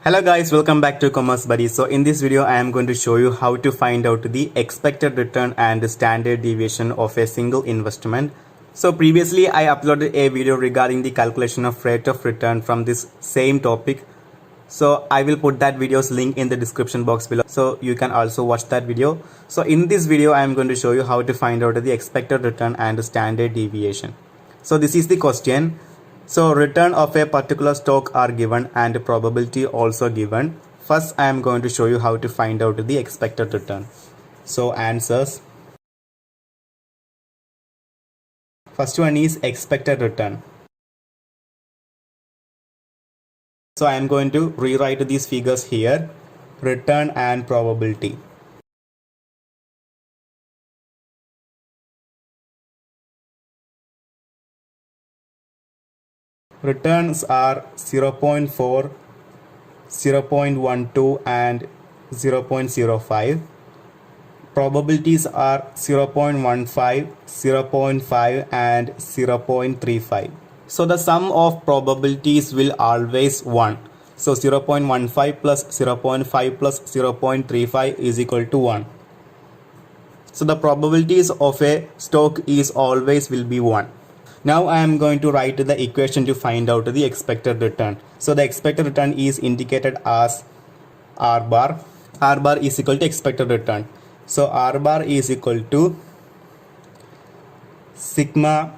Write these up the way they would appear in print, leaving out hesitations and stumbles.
Hello guys, welcome back to Commerce Buddy. So in this video I am going to show you how to find out the expected return and standard deviation of a single investment. So previously I uploaded a video regarding the calculation of rate of return from this same topic. So I will put that video's link in the description box below, so you can also watch that video. So in this video I am going to show you how to find out the expected return and standard deviation. So this is the question. So return of a particular stock are given and probability also given. First I am going to show you how to find out the expected return. So answers. First one is expected return. So I am going to rewrite these figures here. Return and probability. Returns are 0.4, 0.12 and 0.05. Probabilities are 0.15, 0.5 and 0.35. So the sum of probabilities will always 1. So 0.15 plus 0.5 plus 0.35 is equal to 1. So the probabilities of a stock is always will be 1. Now I am going to write the equation to find out the expected return. So the expected return is indicated as R bar. R bar is equal to expected return. So R bar is equal to sigma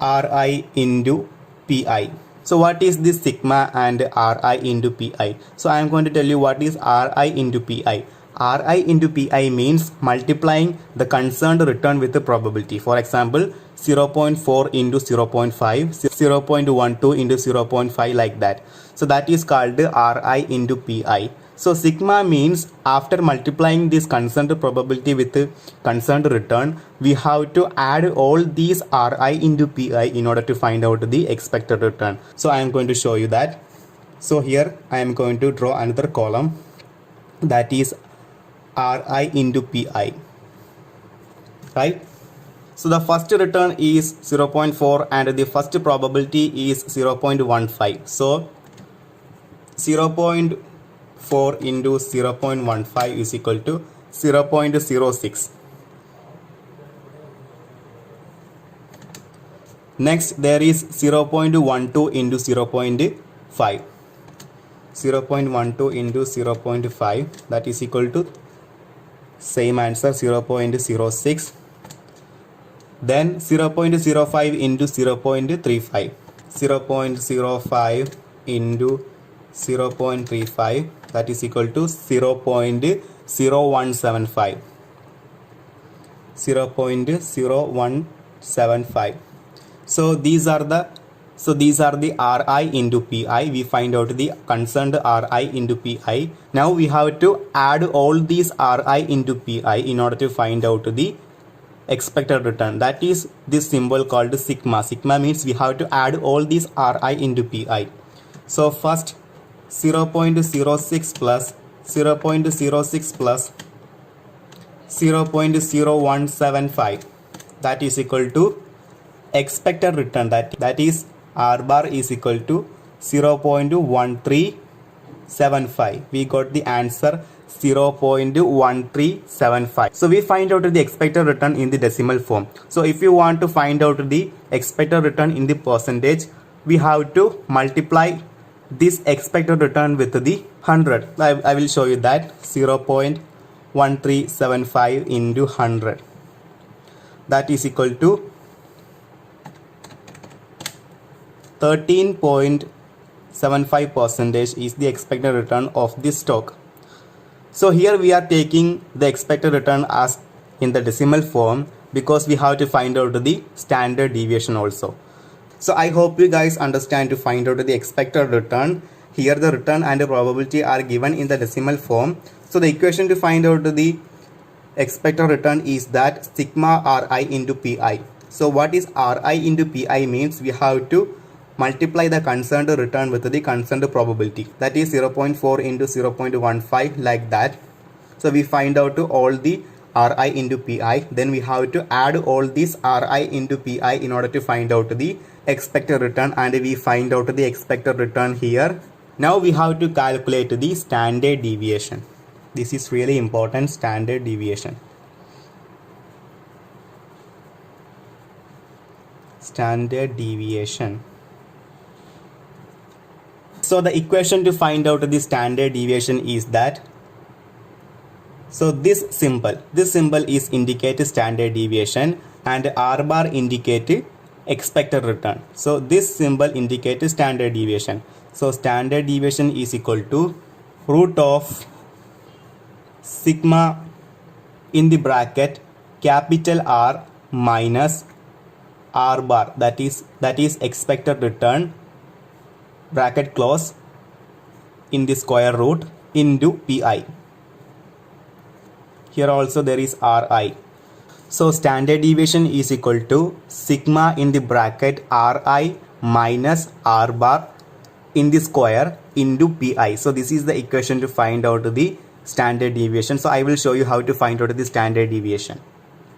Ri into Pi. So what is this sigma and Ri into Pi? So I am going to tell you what is Ri into Pi. Ri into Pi means multiplying the concerned return with the probability. For example, 0.4 into 0.5, 0.12 into 0.5, like that. So that is called Ri into Pi. So sigma means after multiplying this concerned probability with the concerned return, we have to add all these Ri into Pi in order to find out the expected return. So I am going to show you that. So here I am going to draw another column, that is Ri into Pi, right? So the first return is 0.4 and the first probability is 0.15. So 0.4 into 0.15 is equal to 0.06. Next there is 0.12 into 0.5. 0.12 into 0.5, that is equal to same answer, 0.06. Then 0.05 into 0.35. 0.05 into 0.35, that is equal to 0.0175. 0.0175. So these are the Ri into Pi. We find out the concerned Ri into Pi. Now we have to add all these Ri into Pi in order to find out the expected return. That is this symbol called sigma. Sigma means we have to add all these Ri into Pi. So first 0.06 plus 0.06 plus 0.0175, that is equal to expected return, that is R bar is equal to 0.1375. We got the answer 0.1375. So we find out the expected return in the decimal form. So if you want to find out the expected return in the percentage, we have to multiply this expected return with the 100. I will show you that. 0.1375 into 100, that is equal to 13.75% is the expected return of this stock. So here we are taking the expected return as in the decimal form because we have to find out the standard deviation also. So I hope you guys understand to find out the expected return. Here the return and the probability are given in the decimal form. So the equation to find out the expected return is that sigma Ri into Pi. So what is Ri into Pi means we have to multiply the concerned return with the concerned probability, that is 0.4 into 0.15, like that. So we find out to all the Ri into Pi, then we have to add all these Ri into Pi in order to find out the expected return, and we find out the expected return here Now we have to calculate the standard deviation. This is really important, standard deviation. Standard deviation. So the equation to find out the standard deviation is that, so this symbol is indicate standard deviation and R bar indicate expected return. So this symbol indicates standard deviation. So standard deviation is equal to root of sigma in the bracket capital R minus R bar, that is expected return bracket close in the square root into Pi. Here also there is Ri. So standard deviation is equal to sigma in the bracket Ri minus R bar in the square into Pi. So this is the equation to find out the standard deviation. So I will show you how to find out the standard deviation.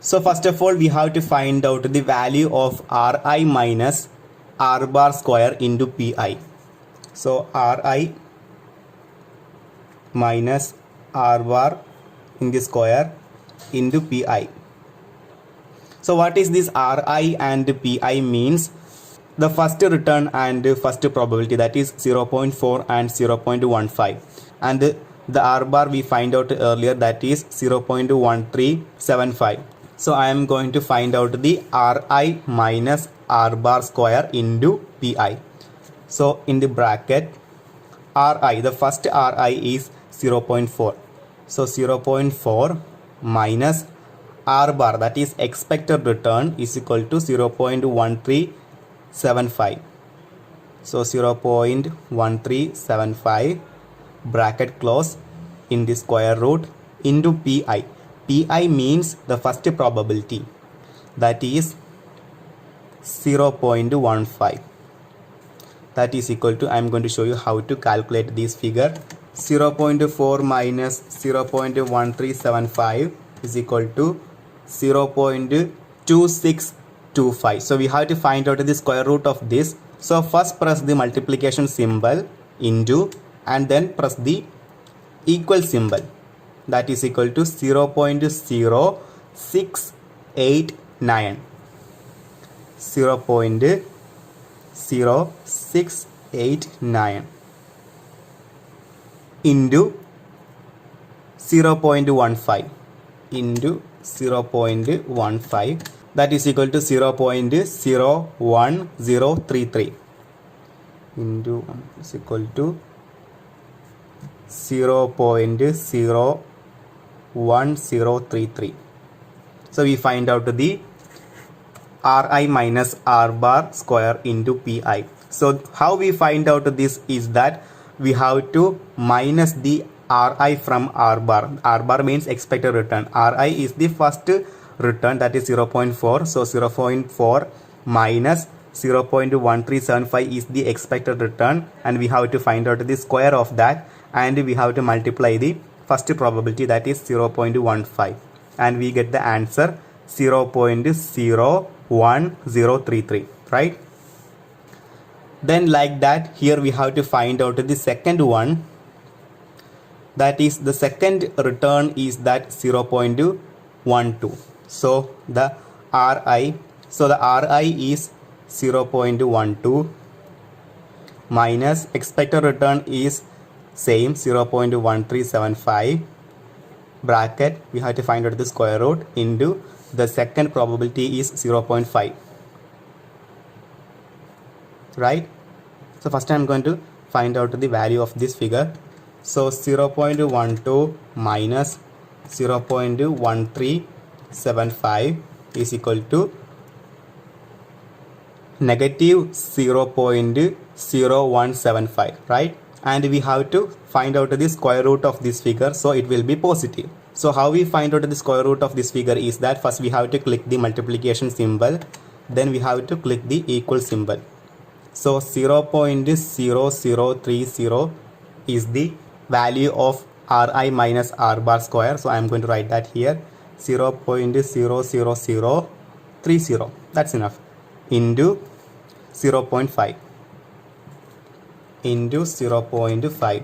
So first of all, we have to find out the value of Ri minus R bar square into Pi. So Ri minus R bar in the square into Pi. So what is this Ri and Pi means? The first return and first probability, that is 0.4 and 0.15, and the R bar we find out earlier, that is 0.1375. So I am going to find out the Ri minus R bar square into Pi. So in the bracket Ri, the first Ri is 0.4. So 0.4 minus R bar, that is expected return, is equal to 0.1375. So 0.1375 bracket close in the square root into Pi. Pi means the first probability, that is 0.15. That is equal to, I am going to show you how to calculate this figure. 0.4 minus 0.1375 is equal to 0.2625. So we have to find out the square root of this. So first press the multiplication symbol into, and then press the equal symbol, that is equal to 0.0689. 0.0689 into 0.15 into 0.15, that is equal to 0.01033 into 1 is equal to 0.01033. So we find out the Ri minus R bar square into Pi. So how we find out this is that we have to minus the Ri from R bar. R bar means expected return. Ri is the first return, that is 0.4. So 0.4 minus 0.1375 is the expected return, and we have to find out the square of that, and we have to multiply the first probability, that is 0.15, and we get the answer 0.01033, right? Then like that, here we have to find out the second one, that is the second return is that 0.12. So the Ri is 0.12 minus expected return is same 0.1375 bracket, we have to find out the square root into the second probability is 0.5, right? So first I am going to find out the value of this figure. So 0.12 minus 0.1375 is equal to negative 0.0175, right? And we have to find out the square root of this figure, so it will be positive. So how we find out the square root of this figure is that first we have to click the multiplication symbol, then we have to click the equal symbol. So 0.0030 is the value of Ri minus R bar square. So I am going to write that here, 0.00030, that's enough, into 0.5. into 0.5.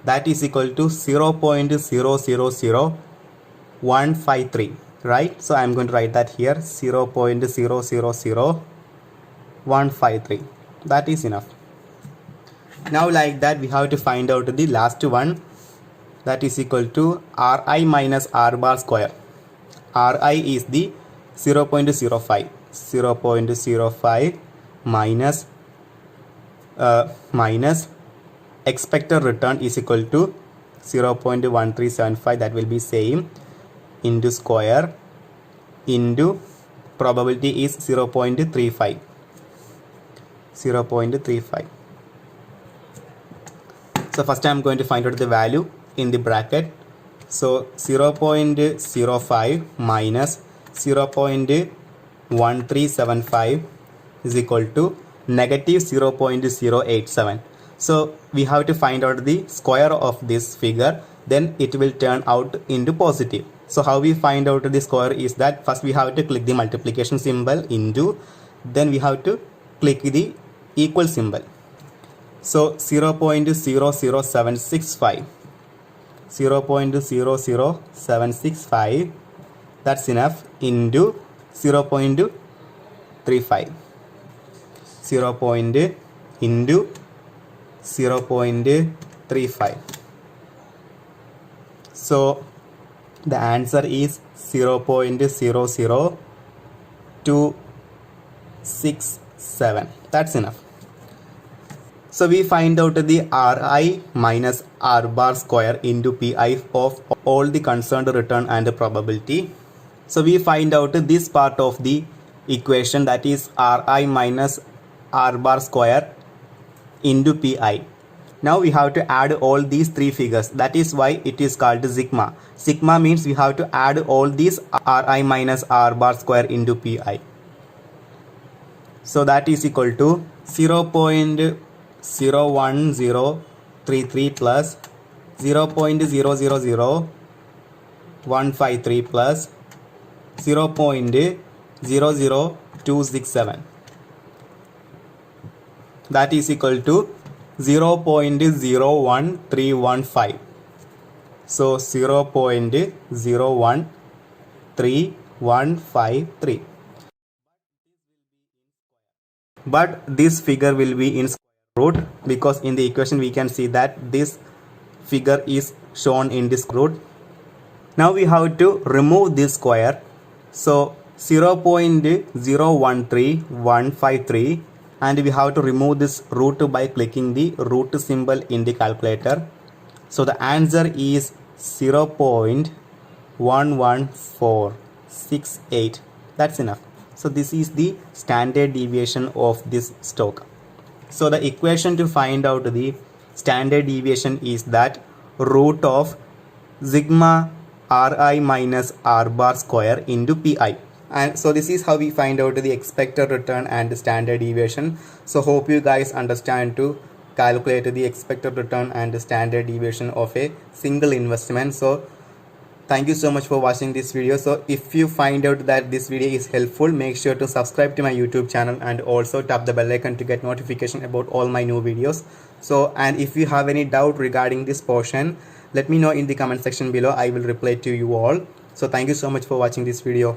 That is equal to 0.000153, right? So I'm going to write that here, 0.000153. That is enough. Now like that we have to find out the last one, that is equal to Ri minus R bar square. Ri is the 0.05, 0.05 minus expected return is equal to 0.1375, that will be same, into square into probability is 0.35. So first I am going to find out the value in the bracket. So 0.05 minus 0.1375 is equal to negative 0.087. So we have to find out the square of this figure, then it will turn out into positive. So how we find out the square is that first we have to click the multiplication symbol into, then we have to click the equal symbol. So 0.00765, 0.00765, that's enough, into 0.35, 0.35. So the answer is 0.00267. That's enough. So we find out the Ri minus R bar square into Pi of all the concerned return and the probability. So we find out this part of the equation, that is Ri minus R bar square into Pi. Now we have to add all these three figures. That is why it is called sigma. Sigma means we have to add all these Ri minus R bar square into Pi. So that is equal to 0.01033 plus 0.000153 plus 0.00267. That is equal to 0.01315. So 0.01315. But this figure will be in square root, because in the equation we can see that this figure is shown in this root. Now we have to remove this square. So 0.013153, and we have to remove this root by clicking the root symbol in the calculator. So the answer is 0.11468. That's enough. So this is the standard deviation of this stock. So the equation to find out the standard deviation is that root of sigma Ri minus R bar square into Pi. And so this is how we find out the expected return and the standard deviation. So hope you guys understand to calculate the expected return and the standard deviation of a single investment. So thank you so much for watching this video. So if you find out that this video is helpful, make sure to subscribe to my YouTube channel and also tap the bell icon to get notification about all my new videos. So, and if you have any doubt regarding this portion, let me know in the comment section below. I will reply to you all. So thank you so much for watching this video.